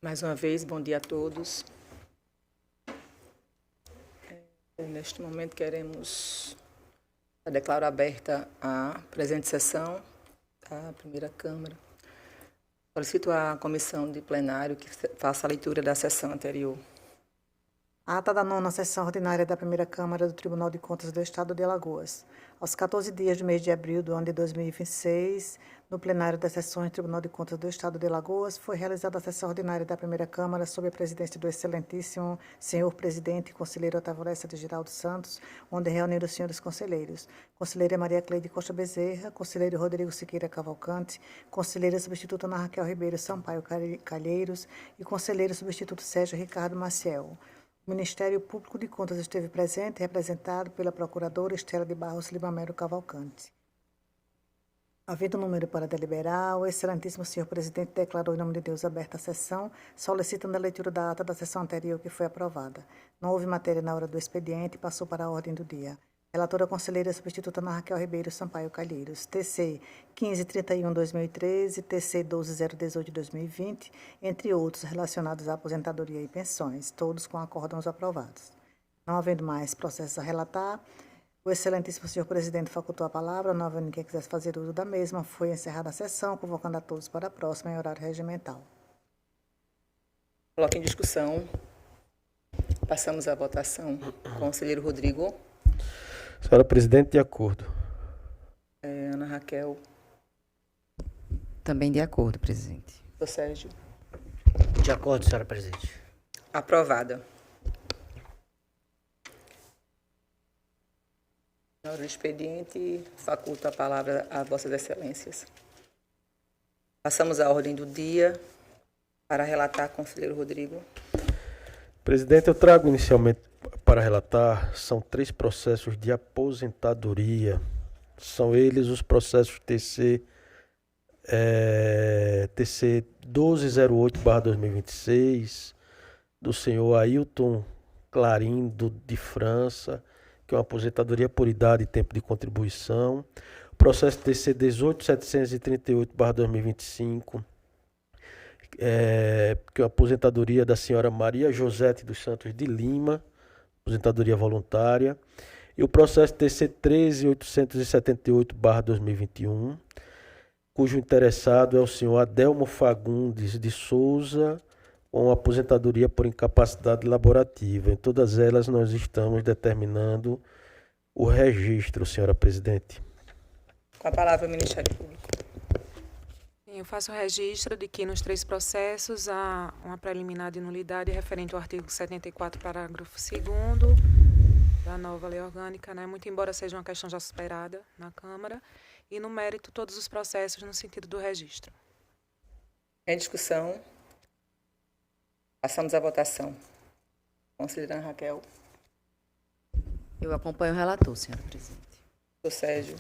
Mais uma vez, bom dia a todos. Neste momento, queremos declarar aberta a presente sessão da primeira Câmara. Solicito à comissão de plenário que faça a leitura da sessão anterior. Ata da 9ª sessão ordinária da primeira Câmara do Tribunal de Contas do Estado de Alagoas. Aos 14 dias do mês de abril do ano de 2026, no plenário das sessões do Tribunal de Contas do Estado de Alagoas, foi realizada a sessão ordinária da primeira Câmara sob a presidência do excelentíssimo senhor presidente e conselheiro Otávio Lessa de Giraldo Santos, onde reuniram os senhores conselheiros. Conselheira Maria Cleide Costa Bezerra, conselheiro Rodrigo Siqueira Cavalcante, conselheira substituta Ana Raquel Ribeiro Sampaio Calheiros e conselheiro substituto Sérgio Ricardo Maciel. O Ministério Público de Contas esteve presente, representado pela procuradora Estela de Barros Libamero Cavalcante. Havendo número para deliberar, o excelentíssimo senhor presidente declarou em nome de Deus aberta a sessão, solicitando a leitura da ata da sessão anterior que foi aprovada. Não houve matéria na hora do expediente e passou para a ordem do dia. Relatora conselheira substituta Ana Raquel Ribeiro Sampaio Calheiros, TC 1531-2013, TC 12018-2020, entre outros relacionados à aposentadoria e pensões, todos com acórdãos aprovados. Não havendo mais processos a relatar, o excelentíssimo senhor presidente facultou a palavra, não havendo quem quisesse fazer uso da mesma, foi encerrada a sessão, convocando a todos para a próxima em horário regimental. Coloque em discussão. Passamos à votação. Conselheiro Rodrigo. Senhora presidente, de acordo. Ana Raquel. Também de acordo, presidente. Doutor Sérgio. De acordo, senhora presidente. Aprovada. Na hora do expediente, faculto a palavra a vossas excelências. Passamos à ordem do dia para relatar, conselheiro Rodrigo. Presidente, eu trago inicialmente para relatar, são 3 processos de aposentadoria. São eles os processos TC 1208/2026, do senhor Ailton Clarim, de França, que é uma aposentadoria por idade e tempo de contribuição. O processo TC 18738/2025, que é uma aposentadoria da senhora Maria Josete dos Santos de Lima, aposentadoria voluntária. E o processo TC 13878/2021, cujo interessado é o senhor Adelmo Fagundes de Souza, com aposentadoria por incapacidade laborativa. Em todas elas nós estamos determinando o registro, senhora presidente. Com a palavra o Ministério Público. Eu faço o registro de que nos 3 processos há uma preliminar de nulidade referente ao artigo 74, parágrafo 2º da nova lei orgânica, muito embora seja uma questão já superada na Câmara, e no mérito todos os processos no sentido do registro. Em discussão. Passamos à votação. Conselheira Ana Raquel. Eu acompanho o relator, senhora presidente. Doutor Sérgio.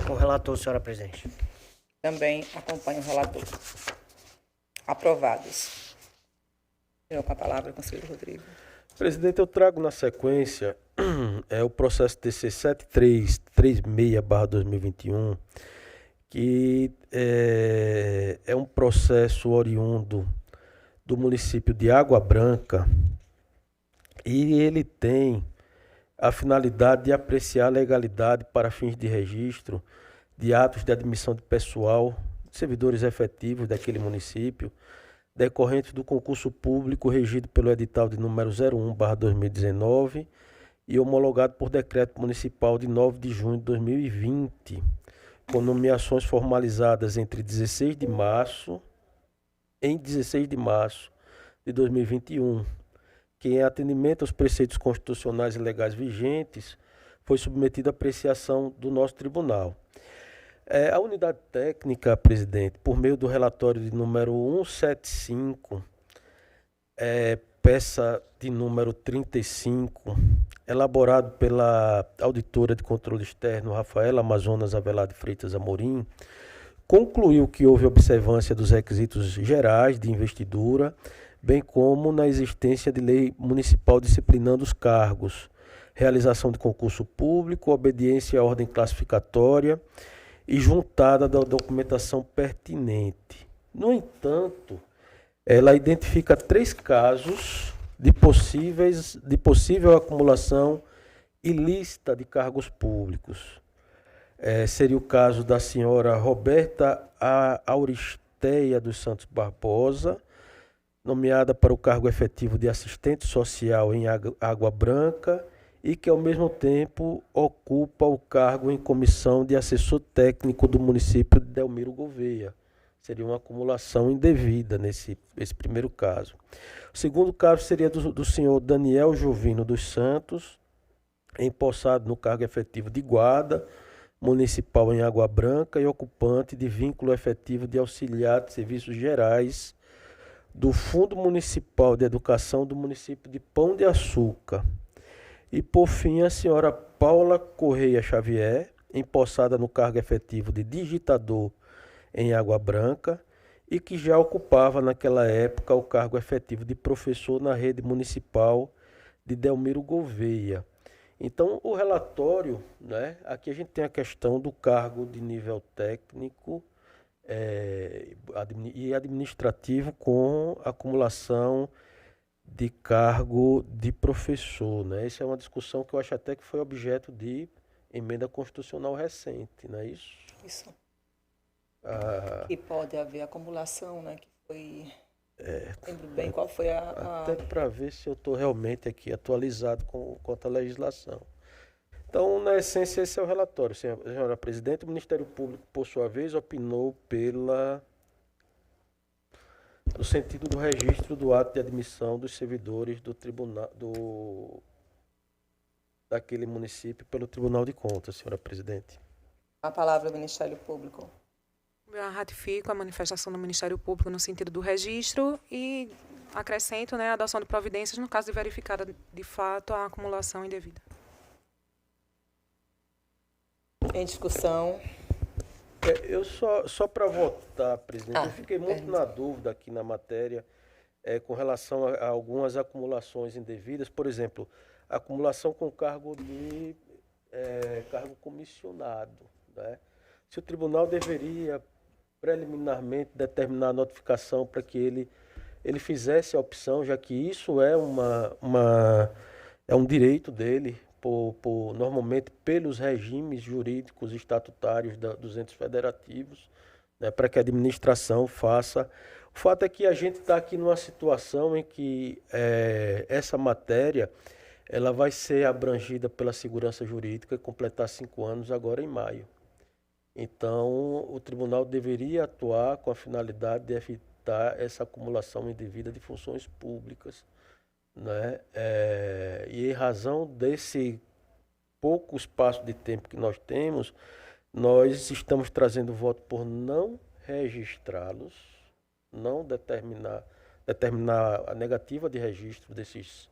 Com o relator, senhora presidente. Também acompanho o relator. Aprovados. Com a palavra, conselheiro Rodrigo. Presidente, eu trago na sequência o processo TC 7336/2021, que é um processo oriundo do município de Água Branca, e ele tem a finalidade de apreciar a legalidade para fins de registro de atos de admissão de pessoal, servidores efetivos daquele município, decorrentes do concurso público regido pelo edital de número 01/2019 e homologado por decreto municipal de 9 de junho de 2020, com nomeações formalizadas em 16 de março de 2021, que, em atendimento aos preceitos constitucionais e legais vigentes, foi submetido à apreciação do nosso tribunal. A unidade técnica, presidente, por meio do relatório de número 175, peça de número 35, elaborado pela auditora de controle externo Rafaela Amazonas Avelar de Freitas Amorim, concluiu que houve observância dos requisitos gerais de investidura, bem como na existência de lei municipal disciplinando os cargos, realização de concurso público, obediência à ordem classificatória e juntada da documentação pertinente. No entanto, ela identifica 3 casos de possível acumulação ilícita de cargos públicos. Seria o caso da senhora Roberta Auristeia dos Santos Barbosa, nomeada para o cargo efetivo de assistente social em Água Branca e que, ao mesmo tempo, ocupa o cargo em comissão de assessor técnico do município de Delmiro Gouveia. Seria uma acumulação indevida esse primeiro caso. O segundo caso seria do senhor Daniel Jovino dos Santos, empossado no cargo efetivo de guarda municipal em Água Branca e ocupante de vínculo efetivo de auxiliar de serviços gerais do Fundo Municipal de Educação do município de Pão de Açúcar. E, por fim, a senhora Paula Correia Xavier, empossada no cargo efetivo de digitador em Água Branca e que já ocupava naquela época o cargo efetivo de professor na rede municipal de Delmiro Gouveia. Então, o relatório, né, aqui a gente tem a questão do cargo de nível técnico e administrativo com acumulação de cargo de professor, né? Essa é uma discussão que eu acho até que foi objeto de emenda constitucional recente, não é isso? Isso. Que pode haver acumulação, né? Que foi... Lembro bem qual foi Até para ver se eu estou realmente aqui atualizado quanto à legislação. Então, na essência, esse é o relatório. Senhora Presidente, o Ministério Público, por sua vez, opinou no sentido do registro do ato de admissão dos servidores do tribunal daquele município pelo Tribunal de Contas, senhora Presidente. A palavra do Ministério Público. Eu ratifico a manifestação do Ministério Público no sentido do registro e acrescento, né, a adoção de providências no caso de verificada de fato a acumulação indevida. Em discussão. Eu só para votar, presidente, eu fiquei muito na dúvida aqui na matéria com relação a algumas acumulações indevidas. Por exemplo, acumulação com cargo de cargo comissionado, né? Se o tribunal deveria preliminarmente determinar a notificação para que ele fizesse a opção, já que isso é um direito dele, normalmente pelos regimes jurídicos estatutários dos entes federativos, né, para que a administração faça. O fato é que a gente está aqui numa situação em que essa matéria ela vai ser abrangida pela segurança jurídica e completar 5 anos agora em maio. Então, o tribunal deveria atuar com a finalidade de evitar essa acumulação indevida de funções públicas, né? E em razão desse pouco espaço de tempo que nós temos, nós estamos trazendo voto por não registrá-los, não determinar a negativa de registro desses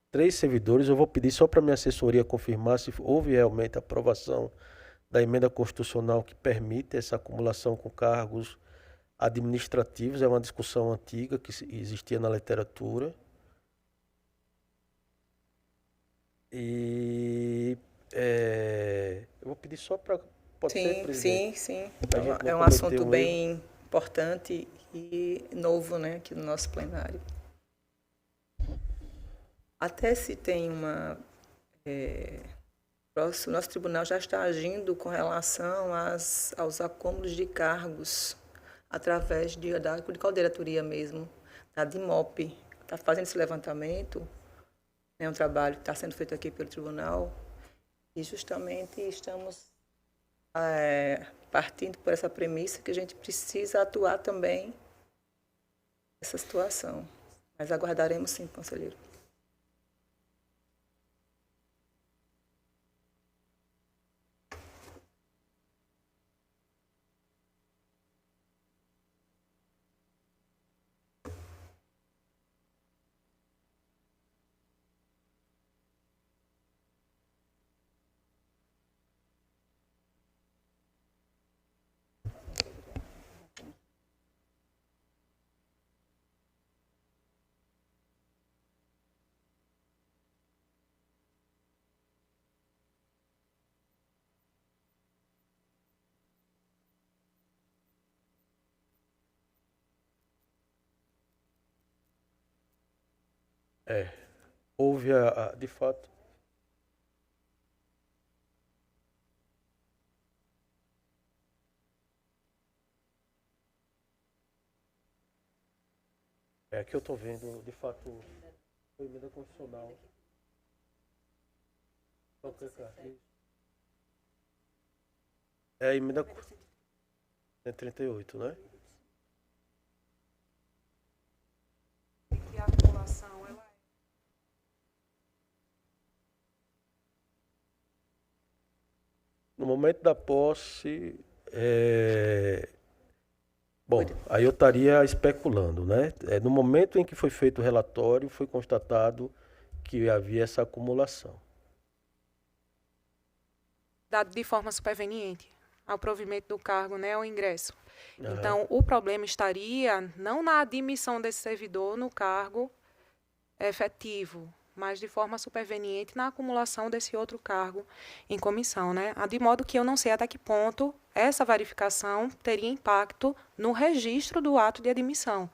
3 servidores. Eu vou pedir só para minha assessoria confirmar se houve realmente aprovação da emenda constitucional que permite essa acumulação com cargos administrativos. É uma discussão antiga que existia na literatura. E eu vou pedir só para... Pode ser, presidente? Sim. É um assunto bem importante e novo, né, aqui no nosso plenário. Até se tem uma... o nosso tribunal já está agindo com relação aos acúmulos de cargos através de qual diretoria mesmo, da DIMOP. Está fazendo esse levantamento, é um trabalho que está sendo feito aqui pelo tribunal e justamente estamos partindo por essa premissa que a gente precisa atuar também nessa situação. Mas aguardaremos sim, conselheiro. Houve, de fato, que eu estou vendo, de fato, foi emenda constitucional. É a emenda 138, né? Que a acumulação, ela No momento da posse, bom, aí eu estaria especulando, né? No momento em que foi feito o relatório, foi constatado que havia essa acumulação. dado de forma superveniente ao provimento do cargo, né, ao ingresso. Aham. Então, o problema estaria não na admissão desse servidor no cargo efetivo, mas de forma superveniente na acumulação desse outro cargo em comissão, né? De modo que eu não sei até que ponto essa verificação teria impacto no registro do ato de admissão,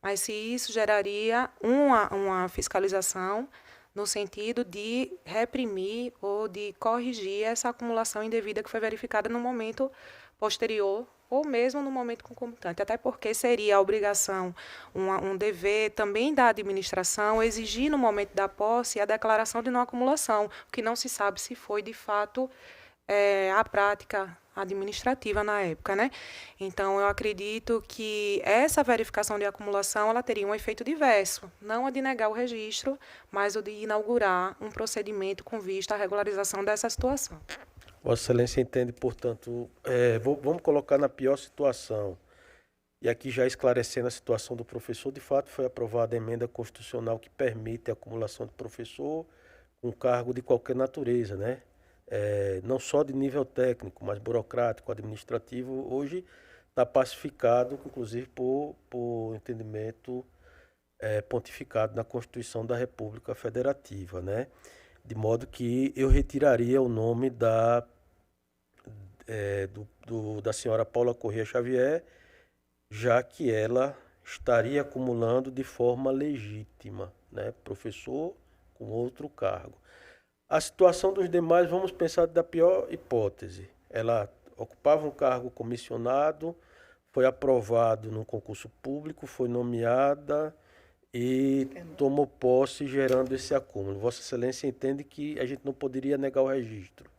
mas se isso geraria uma fiscalização no sentido de reprimir ou de corrigir essa acumulação indevida que foi verificada no momento posterior ou mesmo no momento concomitante, até porque seria a obrigação, um dever também da administração exigir no momento da posse a declaração de não acumulação, o que não se sabe se foi de fato a prática administrativa na época, né? Então, eu acredito que essa verificação de acumulação ela teria um efeito diverso, não a de negar o registro, mas o de inaugurar um procedimento com vista à regularização dessa situação. Vossa Excelência entende, portanto, vamos colocar na pior situação. E aqui já esclarecendo a situação do professor, de fato foi aprovada a emenda constitucional que permite a acumulação de professor com cargo de qualquer natureza, né? Não só de nível técnico, mas burocrático, administrativo, hoje está pacificado, inclusive por entendimento pontificado na Constituição da República Federativa, né? De modo que eu retiraria o nome da senhora Paula Corrêa Xavier, já que ela estaria acumulando de forma legítima, né? Professor com outro cargo. A situação dos demais, vamos pensar da pior hipótese. Ela ocupava um cargo comissionado, foi aprovado num concurso público, foi nomeada e tomou posse, gerando esse acúmulo. Vossa Excelência entende que a gente não poderia negar o registro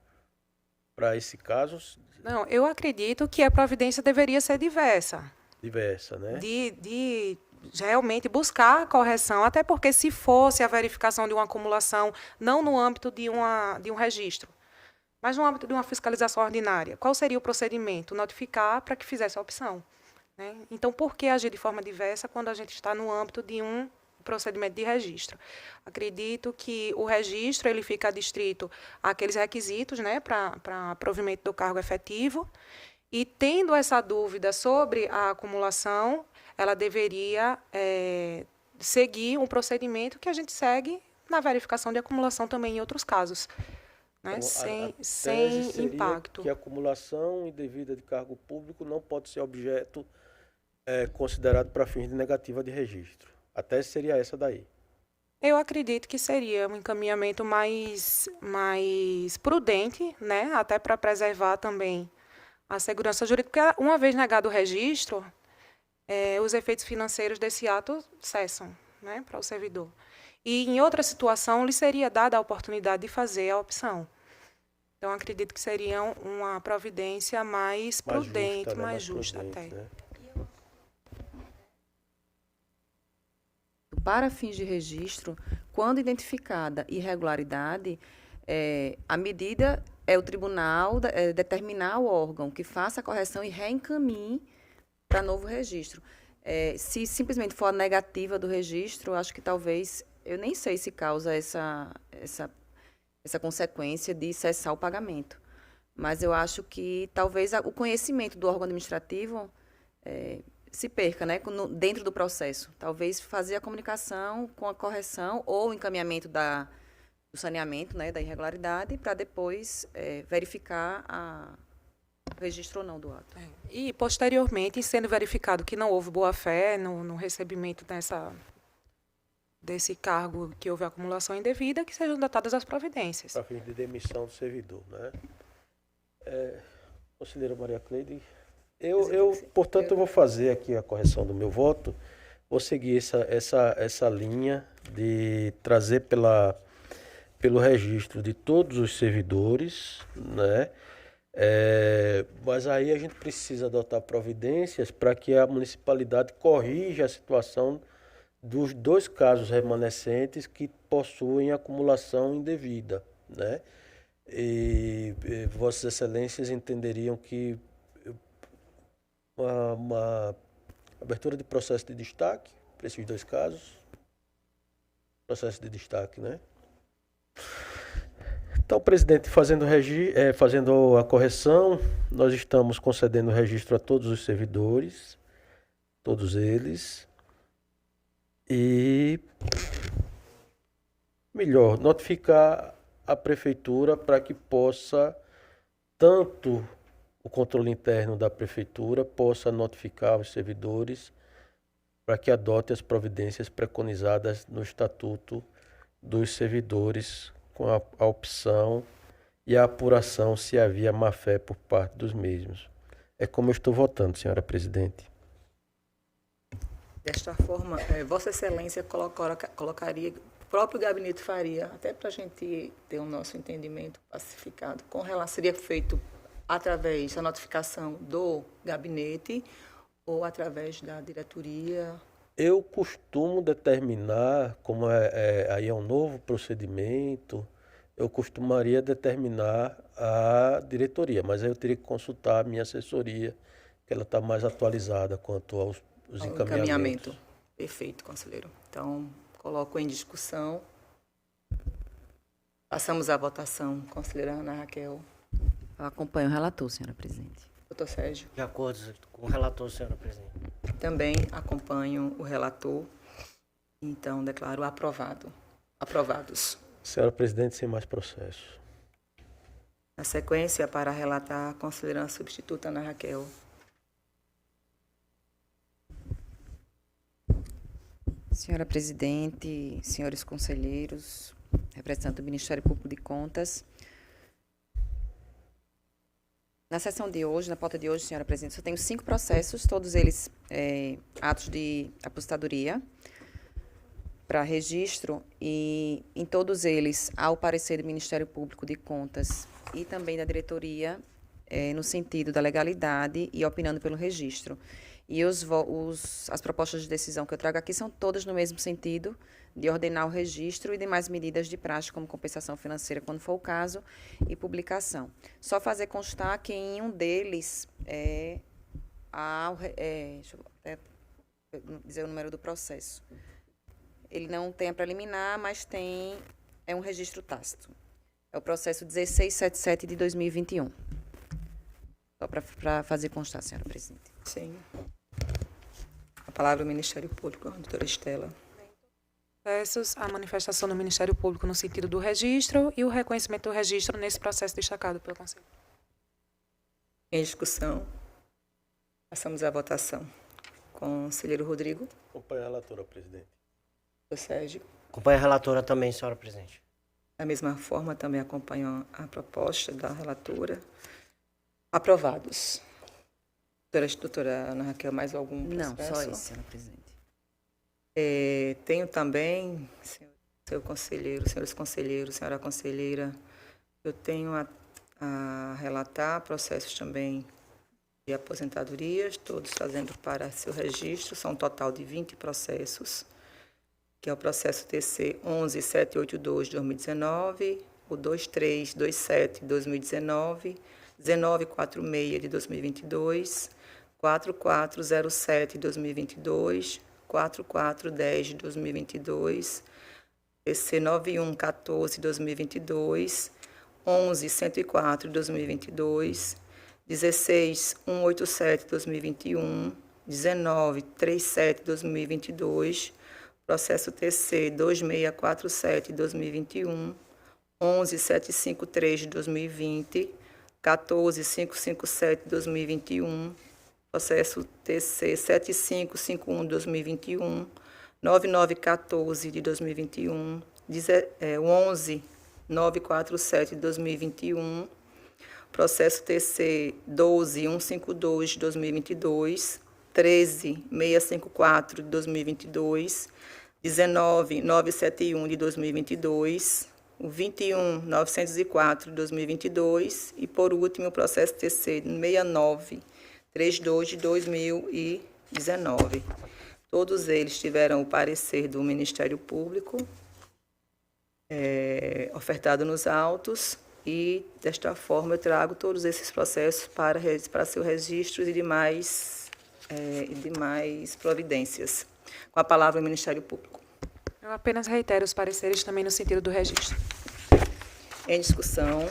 para esse caso? Não, eu acredito que a providência deveria ser diversa. Diversa, né? De realmente buscar a correção, até porque se fosse a verificação de uma acumulação, não no âmbito de um registro, mas no âmbito de uma fiscalização ordinária, qual seria o procedimento? Notificar para que fizesse a opção, né? Então, por que agir de forma diversa quando a gente está no âmbito de um procedimento de registro? Acredito que o registro ele fica adstrito àqueles requisitos, né, para provimento do cargo efetivo, e tendo essa dúvida sobre a acumulação, ela deveria seguir um procedimento que a gente segue na verificação de acumulação também em outros casos, né? Então, sem impacto. Que a acumulação indevida de cargo público não pode ser objeto considerado para fins de negativa de registro. A tese seria essa daí. Eu acredito que seria um encaminhamento mais prudente, né? Até para preservar também a segurança jurídica, porque uma vez negado o registro, os efeitos financeiros desse ato cessam, né, para o servidor. E em outra situação, lhe seria dada a oportunidade de fazer a opção. Então, acredito que seria uma providência mais prudente, justa, né? mais justa prudente, até. né? Para fins de registro, quando identificada irregularidade, a medida é o tribunal determinar o órgão que faça a correção e reencaminhe para novo registro. Se simplesmente for a negativa do registro, acho que talvez, eu nem sei se causa essa consequência de cessar o pagamento. Mas eu acho que talvez o conhecimento do órgão administrativo se perca, né, dentro do processo. Talvez fazer a comunicação com a correção ou o encaminhamento do saneamento, né, da irregularidade, para depois verificar o registro ou não do ato. E, posteriormente, sendo verificado que não houve boa-fé no recebimento desse cargo que houve acumulação indevida, que sejam adotadas as providências. Para fim de demissão do servidor, né? Conselheira Maria Cleide, portanto, eu vou fazer aqui a correção do meu voto, vou seguir essa linha de trazer pelo registro de todos os servidores, né? Mas aí a gente precisa adotar providências para que a municipalidade corrija a situação dos 2 casos remanescentes que possuem acumulação indevida, né? E Vossas Excelências entenderiam que uma abertura de processo de destaque para esses 2 casos, processo de destaque, né? Então, presidente, fazendo a correção, nós estamos concedendo registro a todos os servidores, todos eles, e melhor, notificar a prefeitura para que possa, tanto o controle interno da prefeitura possa notificar os servidores para que adote as providências preconizadas no Estatuto dos Servidores, com a opção e a apuração se havia má-fé por parte dos mesmos. É como eu estou votando, senhora presidente. Desta forma, Vossa Excelência colocaria, o próprio gabinete faria, até para a gente ter o nosso entendimento pacificado, seria feito através da notificação do gabinete ou através da diretoria? Eu costumo determinar, como aí é um novo procedimento, eu costumaria determinar a diretoria, mas aí eu teria que consultar a minha assessoria, que ela está mais atualizada quanto aos encaminhamentos. Perfeito, conselheiro. Então, coloco em discussão. Passamos à votação. Conselheira Ana Raquel. Eu acompanho o relator, senhora presidente. Doutor Sérgio. De acordo com o relator, senhora presidente. Também acompanho o relator. Então, declaro aprovados. Senhora presidente, sem mais processo. Na sequência, para relatar, a conselheira substituta Ana Raquel. Senhora presidente, senhores conselheiros, representante do Ministério Público de Contas. Na sessão de hoje, na pauta de hoje, senhora presidente, eu tenho 5 processos, todos eles atos de apostadoria para registro, e em todos eles há o parecer do Ministério Público de Contas e também da diretoria, no sentido da legalidade e opinando pelo registro. E as propostas de decisão que eu trago aqui são todas no mesmo sentido, de ordenar o registro e demais medidas de praxe, como compensação financeira, quando for o caso, e publicação. Só fazer constar que em um deles deixa eu até dizer o número do processo. Ele não tem a preliminar, mas é um registro tácito. É o processo 1677 de 2021. Só para fazer constar, senhora presidente. Sim. A palavra ao Ministério Público, doutora Estela. Processos, a manifestação do Ministério Público no sentido do registro e o reconhecimento do registro nesse processo destacado pelo Conselho. Em discussão, passamos à votação. Conselheiro Rodrigo. Acompanha a relatora, presidente. Doutor Sérgio. Acompanha a relatora também, senhora presidente. Da mesma forma, também acompanho a proposta da relatora. Aprovados. Doutora Ana Raquel, mais algum processo? Não, só esse, senhora presidente. Tenho também, senhores conselheiros, senhora conselheira, eu tenho a relatar processos também de aposentadorias, todos trazendo para seu registro, são um total de 20 processos, que é o processo TC 11782 de 2019, o 2327 de 2019, 1946 de 2022, 4407 de 2022, 4410 de 2022, TC 9114 de 2022, 11104 de 2022, 16187 de 2021, 1937 de 2022, processo TC 2647 de 2021, 11753 de 2020, 14557 de 2021, processo TC 7551 de 2021, 9914 de 2021, 11947 de 2021, processo TC 12152 de 2022, 13654 de 2022, 19971 de 2022, o 21904 de 2022 e, por último, o processo TC 6932 de 2019. Todos eles tiveram o parecer do Ministério Público ofertado nos autos e, desta forma, eu trago todos esses processos para seu registro e demais providências. Com a palavra o Ministério Público. Eu apenas reitero os pareceres também no sentido do registro. Em discussão,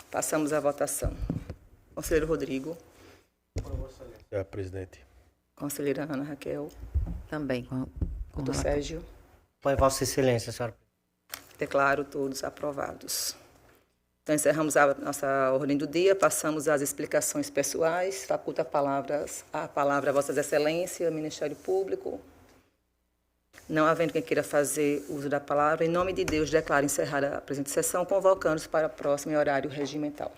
passamos à votação. Conselheiro Rodrigo. Senhora presidente. Conselheira Ana Raquel. Também. Doutor Sérgio. Põe Vossa Excelência, senhora. Declaro todos aprovados. Então, encerramos a nossa ordem do dia, passamos às explicações pessoais. Faculto a palavra a Vossas Excelências, Ministério Público. Não havendo quem queira fazer uso da palavra, em nome de Deus, declaro encerrada a presente sessão, convocando-os para a próxima em horário regimental.